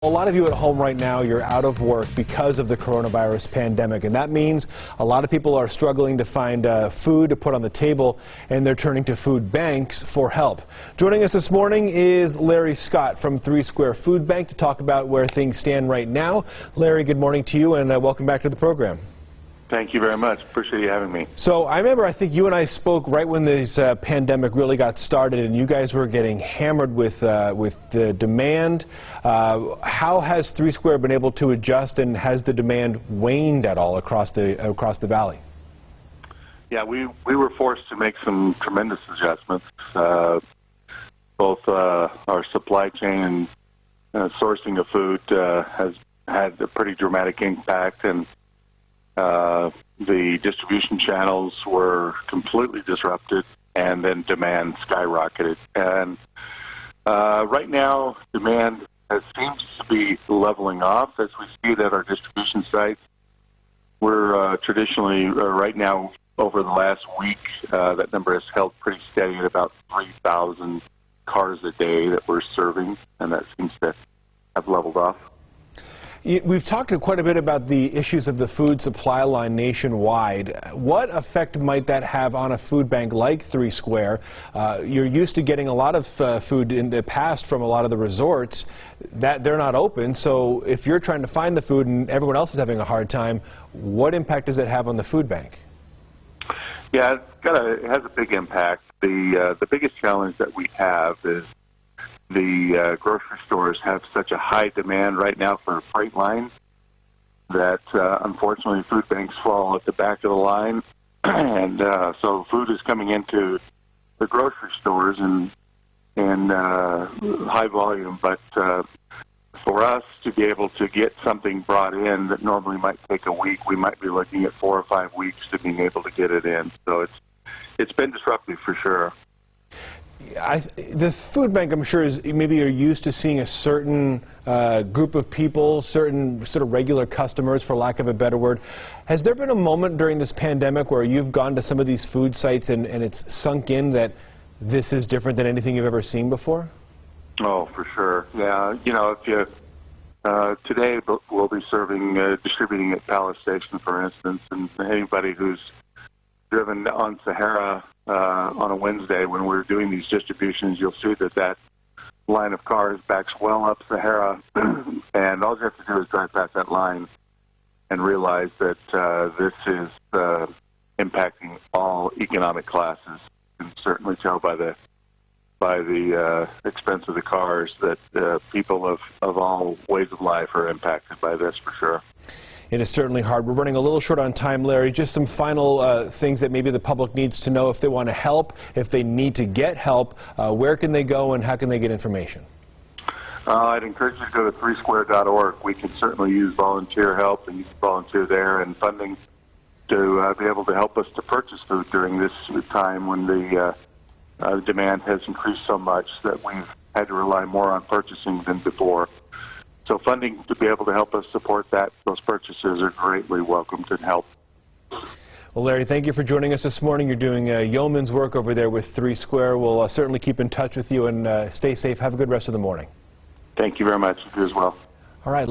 A lot of you at home right now, you're out of work because of the coronavirus pandemic, and that means a lot of people are struggling to find food to put on the table, and they're turning to food banks for help. Joining us this morning is Larry Scott from Three Square Food Bank to talk about where things stand right now. Larry, good morning to you, and welcome back to the program. Thank you very much. Appreciate you having me. So I remember, I think you and I spoke right when this pandemic really got started, and you guys were getting hammered with the demand. How has Three Square been able to adjust, and has the demand waned at all across the valley? Yeah, we were forced to make some tremendous adjustments. Both our supply chain and sourcing of food has had a pretty dramatic impact, and the distribution channels were completely disrupted, and then demand skyrocketed. And right now, demand seems to be leveling off as we see it at our distribution sites. We're traditionally, right now, over the last week, that number has held pretty steady at about 3,000 cars a day that we're serving, and that seems to have leveled off. We've talked quite a bit about the issues of the food supply line nationwide. What effect might that have on a food bank like Three Square? You're used to getting a lot of food in the past from a lot of the resorts. That they're not open, so if you're trying to find the food and everyone else is having a hard time, what impact does it have on the food bank? Yeah, it has a big impact. The biggest challenge that we have is the grocery stores have such a high demand right now for freight lines that unfortunately food banks fall at the back of the line, and so food is coming into the grocery stores in high volume. But for us to be able to get something brought in that normally might take a week, we might be looking at 4 or 5 weeks to being able to get it in. So it's been disruptive for sure. The food bank, I'm sure, is maybe you're used to seeing a certain group of people, certain sort of regular customers, for lack of a better word. Has there been a moment during this pandemic where you've gone to some of these food sites and it's sunk in that this is different than anything you've ever seen before? Oh, for sure. Yeah, you know, if you today we'll be distributing at Palace Station, for instance, and anybody who's driven on Sahara on a Wednesday when we're doing these distributions, you'll see that line of cars backs well up Sahara, and all you have to do is drive past that line and realize that this is impacting all economic classes. You can certainly tell by the expense of the cars that people of all ways of life are impacted by this, for sure. It is certainly hard. We're running a little short on time, Larry. Just some final things that maybe the public needs to know if they want to help, if they need to get help. Where can they go and how can they get information? I'd encourage you to go to threesquare.org. We can certainly use volunteer help, and you can volunteer there, and funding to be able to help us to purchase food during this time when the demand has increased so much that we've had to rely more on purchasing than before. So funding to be able to help us support those purchases are greatly welcomed and help. Well, Larry, thank you for joining us this morning. You're doing yeoman's work over there with Three Square. We'll certainly keep in touch with you, and stay safe. Have a good rest of the morning. Thank you very much. You as well. All right.